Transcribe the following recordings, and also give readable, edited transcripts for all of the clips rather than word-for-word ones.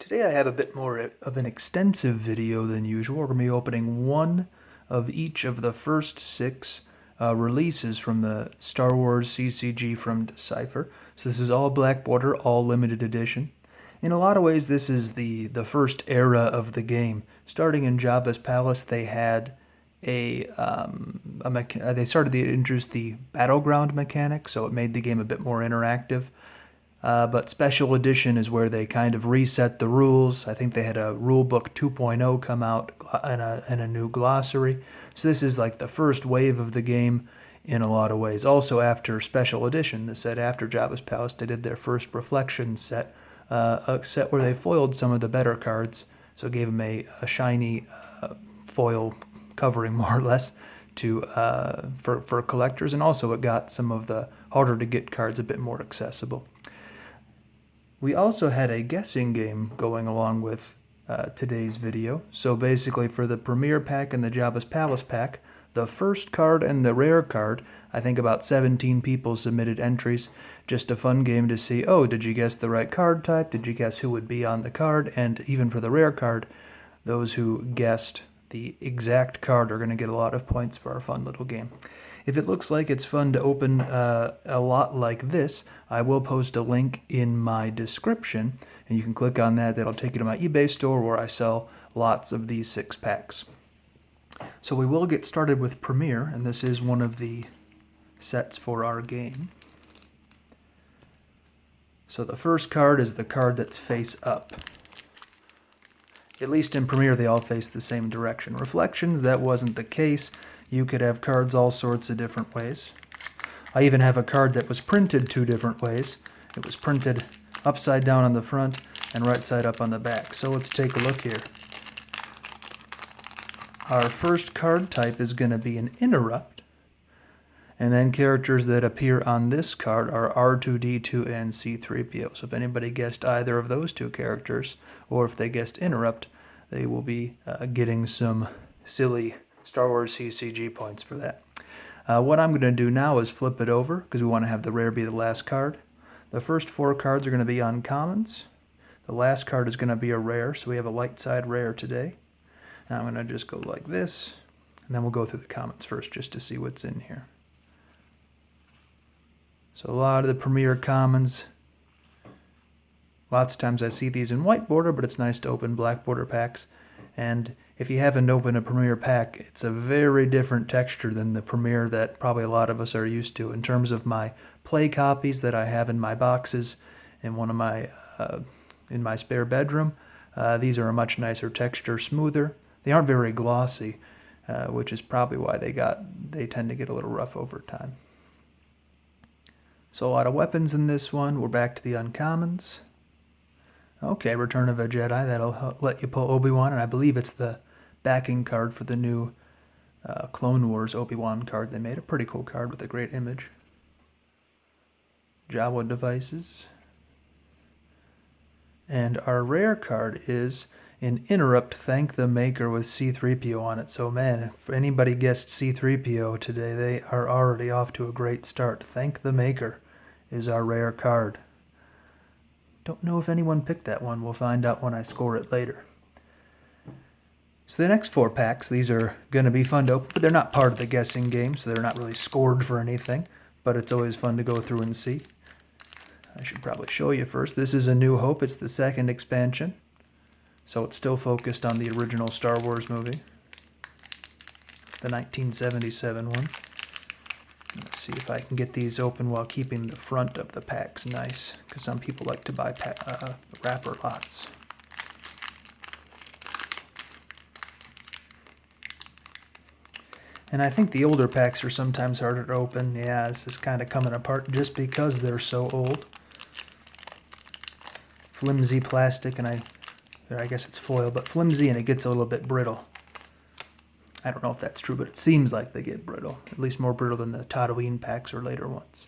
Today I have a bit more of an extensive video than usual. We're going to be opening one of each of the first six releases from the Star Wars CCG from Decipher. So this is all black border, all limited edition. In a lot of ways, this is the first era of the game. Starting in Jabba's Palace, they had they started to introduce the battleground mechanic, so it made the game a bit more interactive. But Special Edition is where they kind of reset the rules. I think they had a Rulebook 2.0 come out and a new glossary. So this is like the first wave of the game in a lot of ways. Also after Special Edition, the set after Jabba's Palace, they did their first Reflection set, a set where they foiled some of the better cards. So it gave them a shiny foil covering, more or less, for collectors. And also it got some of the harder to get cards a bit more accessible. We also had a guessing game going along with today's video. So basically for the Premier Pack and the Jabbas Palace Pack, the first card and the rare card, I think about 17 people submitted entries. Just a fun game to see, oh, did you guess the right card type? Did you guess who would be on the card? And even for the rare card, those who guessed the exact card are going to get a lot of points for our fun little game. If it looks like it's fun to open a lot like this, I will post a link in my description, and you can click on that. That'll take you to my eBay store where I sell lots of these 6 packs. So we will get started with Premier, and this is one of the sets for our game. So the first card is the card that's face up. At least in Premier, they all face the same direction. Reflections, that wasn't the case. You could have cards all sorts of different ways. I even have a card that was printed 2 different ways. It was printed upside down on the front and right side up on the back. So let's take a look here. Our first card type is going to be an interrupt. And then characters that appear on this card are R2-D2 and C3PO. So if anybody guessed either of those 2 characters, or if they guessed interrupt, they will be getting some silly Star Wars CCG points for that. What I'm going to do now is flip it over, because we want to have the rare be the last card. The first 4 cards are going to be uncommons. The last card is going to be a rare, so we have a light side rare today. Now I'm going to just go like this, and then we'll go through the commons first just to see what's in here. So a lot of the Premier commons. Lots of times I see these in white border, but it's nice to open black border packs. And if you haven't opened a Premier pack, it's a very different texture than the Premier that probably a lot of us are used to. In terms of my play copies that I have in my boxes in one of my in my spare bedroom, these are a much nicer texture, smoother. They aren't very glossy, which is probably why they tend to get a little rough over time. So a lot of weapons in this one. We're back to the uncommons. Okay, Return of a Jedi. That'll let you pull Obi-Wan, and I believe it's the backing card for the new Clone Wars Obi-Wan card they made. A pretty cool card with a great image. Jawa devices. And our rare card is an Interrupt Thank the Maker with C3PO on it. So man, if anybody guessed C3PO today, they are already off to a great start. Thank the Maker is our rare card. Don't know if anyone picked that one. We'll find out when I score it later. So the next 4 packs, these are going to be fun to open, but they're not part of the guessing game, so they're not really scored for anything, but it's always fun to go through and see. I should probably show you first. This is A New Hope. It's the 2nd expansion, so it's still focused on the original Star Wars movie, the 1977 one. Let's see if I can get these open while keeping the front of the packs nice, because some people like to buy wrapper lots. And I think the older packs are sometimes harder to open. Yeah, this is kind of coming apart just because they're so old. Flimsy plastic, and I guess it's foil, but flimsy, and it gets a little bit brittle. I don't know if that's true, but it seems like they get brittle. At least more brittle than the Tatooine packs or later ones.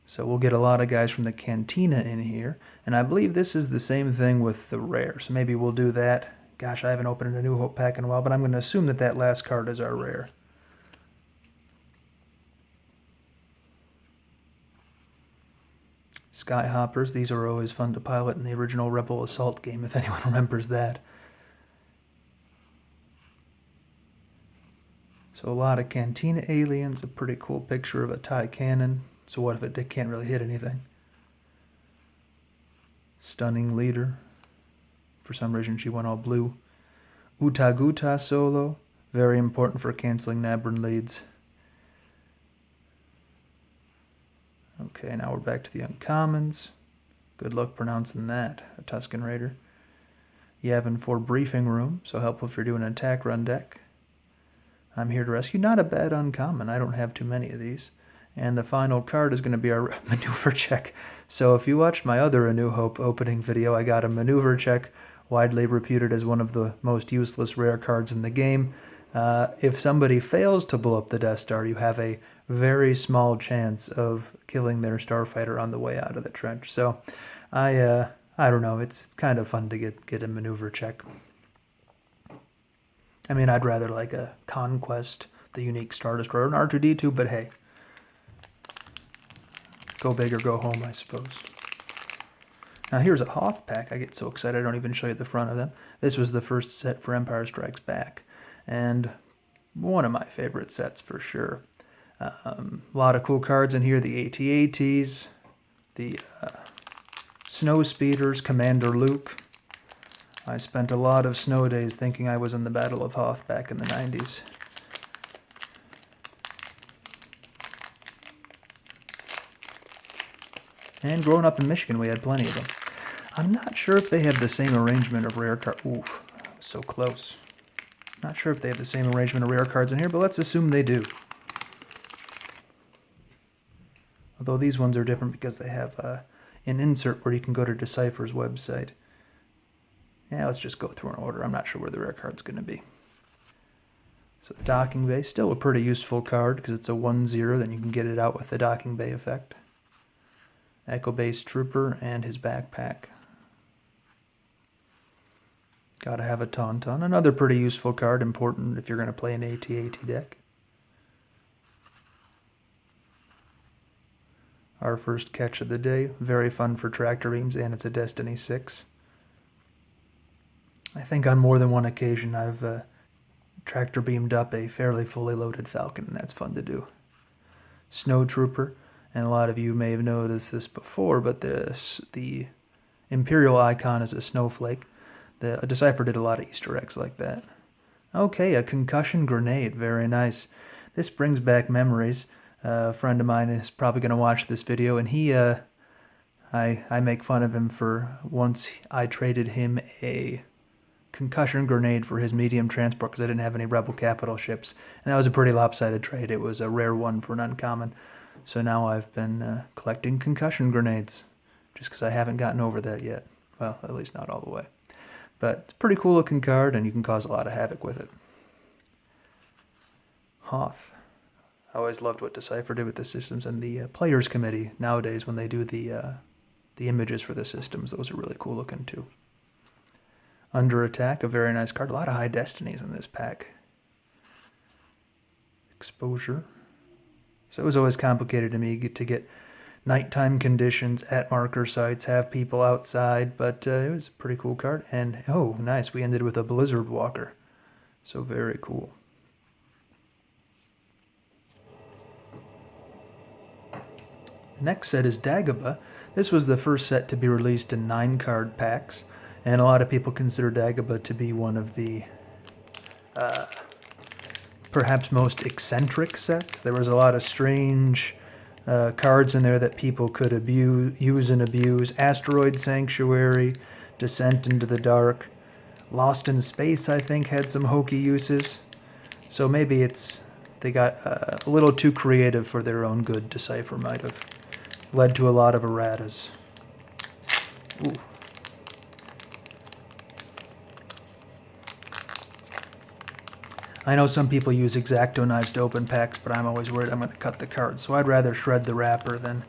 So we'll get a lot of guys from the Cantina in here. And I believe this is the same thing with the rare. So maybe we'll do that. Gosh, I haven't opened a New Hope pack in a while, but I'm going to assume that last card is our rare. Skyhoppers, these are always fun to pilot in the original Rebel Assault game, if anyone remembers that. So a lot of Cantina aliens, a pretty cool picture of a TIE cannon. So what if it can't really hit anything? Stunning leader. For some reason she went all blue. Utaguta solo, very important for canceling Nabran leads. Okay, now we're back to the uncommons. Good luck pronouncing that. A Tusken Raider. Yavin 4 briefing room, so helpful if you're doing an attack run deck. I'm here to rescue. Not a bad uncommon. I don't have too many of these. And the final card is going to be our maneuver check. So if you watched my other A New Hope opening video, I got a maneuver check, widely reputed as one of the most useless rare cards in the game. If somebody fails to blow up the Death Star, you have a very small chance of killing their starfighter on the way out of the trench. So I don't know. It's kind of fun to get a maneuver check. I mean, I'd rather like a Conquest, the unique Star Destroyer, an R2-D2, but hey. Go big or go home, I suppose. Now here's a Hoth pack. I get so excited I don't even show you the front of them. This was the first set for Empire Strikes Back. And one of my favorite sets for sure. A lot of cool cards in here. The AT-ATs, the Snow Speeders, Commander Luke. I spent a lot of snow days thinking I was in the Battle of Hoth back in the 90s. And growing up in Michigan, we had plenty of them. I'm not sure if they have the same arrangement of rare cards. Ooh, so close. Not sure if they have the same arrangement of rare cards in here, but let's assume they do. Although these ones are different because they have an insert where you can go to Decipher's website. Yeah, let's just go through an order. I'm not sure where the rare card's going to be. So Docking Bay, still a pretty useful card because it's a 1-0, then you can get it out with the Docking Bay effect. Echo Base Trooper and his backpack. Gotta have a Tauntaun. Another pretty useful card, important if you're going to play an AT-AT deck. Our first catch of the day. Very fun for tractor beams, and it's a Destiny 6. I think on more than one occasion I've tractor beamed up a fairly fully loaded Falcon, and that's fun to do. Snow Trooper, and a lot of you may have noticed this before, but the Imperial icon is a snowflake. The Decipher did a lot of Easter eggs like that. Okay, a concussion grenade, very nice. This brings back memories. A friend of mine is probably going to watch this video, and I make fun of him for once I traded him a concussion grenade for his medium transport because I didn't have any Rebel capital ships. And that was a pretty lopsided trade. It was a rare one for an uncommon. So now I've been collecting concussion grenades just because I haven't gotten over that yet. Well, at least not all the way. But it's a pretty cool looking card, and you can cause a lot of havoc with it. Hoth. I always loved what Decipher did with the systems, and the Players Committee nowadays when they do the images for the systems, those are really cool looking too. Under Attack, a very nice card. A lot of high destinies in this pack. Exposure. So it was always complicated to me to get nighttime conditions at marker sites, have people outside, but it was a pretty cool card. And, oh, nice, we ended with a Blizzard Walker. So very cool. Next set is Dagobah. This was the first set to be released in 9-card packs. And a lot of people consider Dagobah to be one of the perhaps most eccentric sets. There was a lot of strange cards in there that people could use and abuse. Asteroid Sanctuary, Descent into the Dark, Lost in Space, I think, had some hokey uses. So maybe they got a little too creative for their own good. Decipher might have led to a lot of erratas. Ooh. I know some people use X-Acto knives to open packs, but I'm always worried I'm going to cut the cards. So I'd rather shred the wrapper than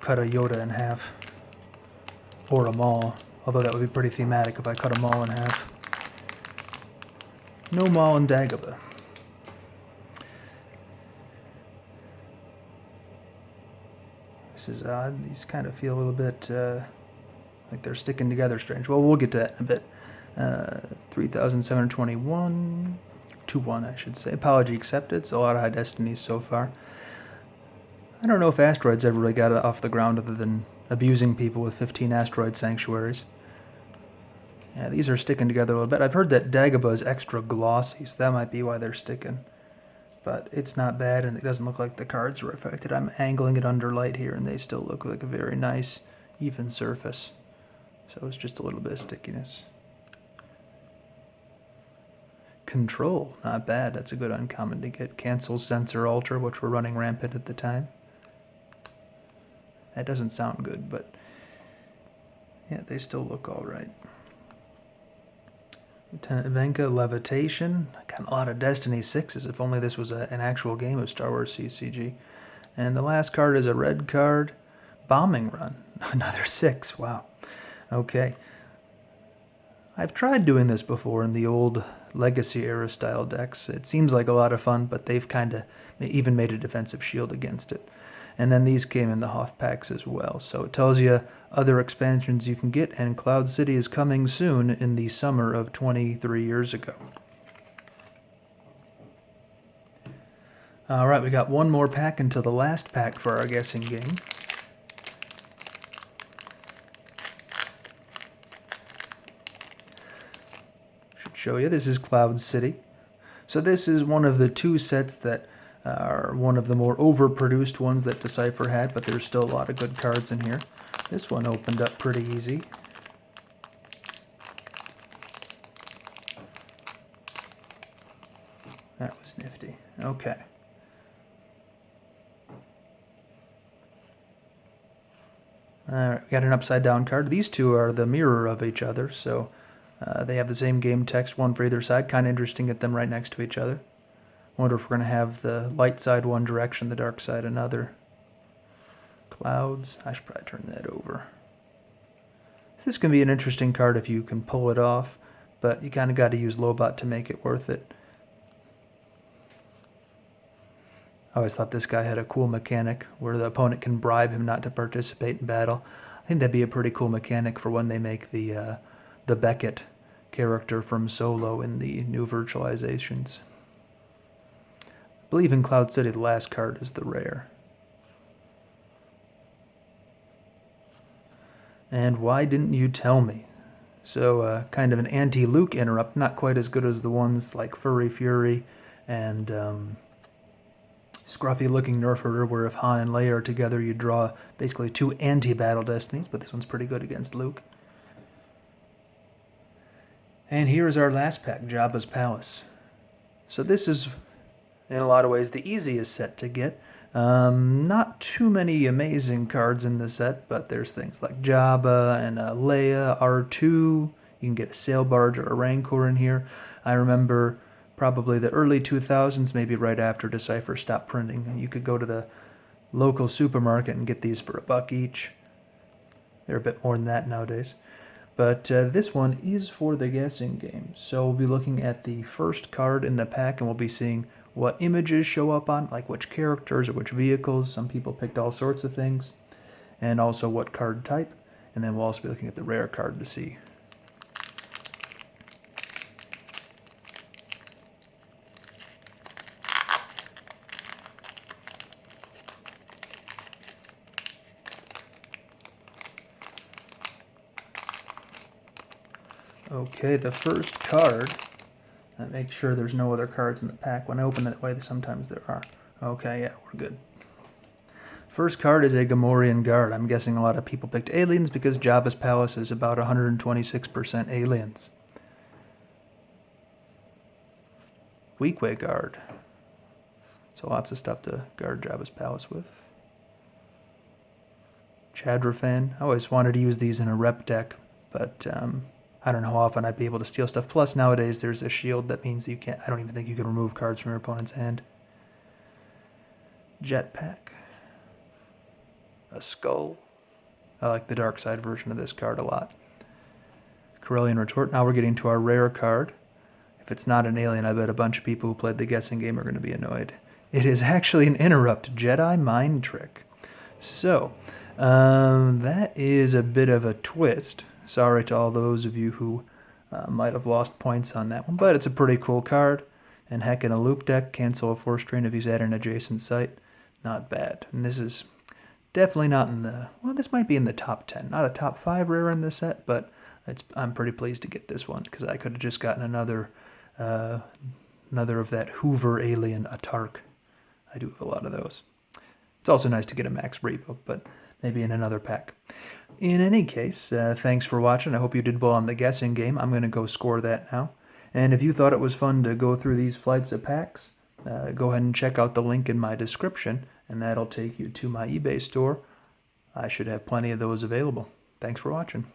cut a Yoda in half. Or a Maul. Although that would be pretty thematic if I cut a Maul in half. No Maul in Dagobah. This This is odd. These kind of feel a little bit like they're sticking together strange. Well, we'll get to that in a bit. 3,721, 2-1, I should say. Apology accepted. It's a lot of high destinies so far. I don't know if asteroids ever really got off the ground other than abusing people with 15 asteroid sanctuaries. Yeah, these are sticking together a little bit. I've heard that Daga is extra glossy, so that might be why they're sticking. But it's not bad, and it doesn't look like the cards are affected. I'm angling it under light here, and they still look like a very nice, even surface. So it's just a little bit of stickiness. Control, not bad. That's a good uncommon to get. Cancel Sensor Alter, which were running rampant at the time. That doesn't sound good, but yeah, they still look all right. Lieutenant Venka, Levitation. Got a lot of Destiny 6s. If only this was an actual game of Star Wars CCG. And the last card is a red card. Bombing Run. Another 6. Wow. Okay. I've tried doing this before in the old Legacy era style decks. It seems like a lot of fun, but they've kind of even made a defensive shield against it. And then these came in the Hoth packs as well. So it tells you other expansions you can get, and Cloud City is coming soon in the summer of 23 years ago. Alright, we got one more pack until the last pack for our guessing game. Should show you, this is Cloud City. So this is one of the two sets that are one of the more overproduced ones that Decipher had, but there's still a lot of good cards in here. This one opened up pretty easy. That was nifty. Okay. Alright, we got an upside down card. These two are the mirror of each other, so they have the same game text, one for either side. Kind of interesting to get them right next to each other. Wonder if we're going to have the light side one direction, the dark side another. Clouds. I should probably turn that over. This can be an interesting card if you can pull it off, but you kind of got to use Lobot to make it worth it. I always thought this guy had a cool mechanic where the opponent can bribe him not to participate in battle. I think that'd be a pretty cool mechanic for when they make the Beckett character from Solo in the new virtualizations. I believe in Cloud City the last card is the rare. And why didn't you tell me? So kind of an anti-Luke interrupt, not quite as good as the ones like Furry Fury and scruffy looking Nerf herder, where if Han and Leia are together you draw basically two anti-battle destinies, but this one's pretty good against Luke. And here is our last pack, Jabba's Palace. So this is, in a lot of ways, the easiest set to get. Not too many amazing cards in the set, but there's things like Jabba and Leia, R2. You can get a sail barge or a Rancor in here. I remember probably the early 2000s, maybe right after Decipher stopped printing. You could go to the local supermarket and get these for $1 each. They're a bit more than that nowadays. But this one is for the guessing game. So we'll be looking at the first card in the pack, and we'll be seeing what images show up on, like which characters or which vehicles. Some people picked all sorts of things. And also what card type. And then we'll also be looking at the rare card to see. Okay, the first card. Make sure there's no other cards in the pack. When I open it that way, sometimes there are. Okay, yeah, we're good. First card is a Gamorrean Guard. I'm guessing a lot of people picked aliens because Jabbas Palace is about 126% aliens. Weequay Guard. So lots of stuff to guard Jabbas Palace with. Chadrafan. I always wanted to use these in a rep deck, but I don't know how often I'd be able to steal stuff. Plus, nowadays, there's a shield that means you can't. I don't even think you can remove cards from your opponent's hand. Jetpack. A skull. I like the dark side version of this card a lot. Corellian Retort. Now we're getting to our rare card. If it's not an alien, I bet a bunch of people who played the guessing game are going to be annoyed. It is actually an Interrupt Jedi Mind Trick. So, that is a bit of a twist. Sorry to all those of you who might have lost points on that one, but it's a pretty cool card. And heck, in a loop deck, cancel a force drain if he's at an adjacent site. Not bad. And this is definitely not in the, well, this might be in the top 10. Not a top 5 rare in the set, but I'm pretty pleased to get this one, because I could have just gotten another of that Hoover alien Atark. I do have a lot of those. It's also nice to get a Max Rebo, but maybe in another pack. In any case, thanks for watching. I hope you did well on the guessing game. I'm going to go score that now. And if you thought it was fun to go through these flights of packs, go ahead and check out the link in my description, and that'll take you to my eBay store. I should have plenty of those available. Thanks for watching.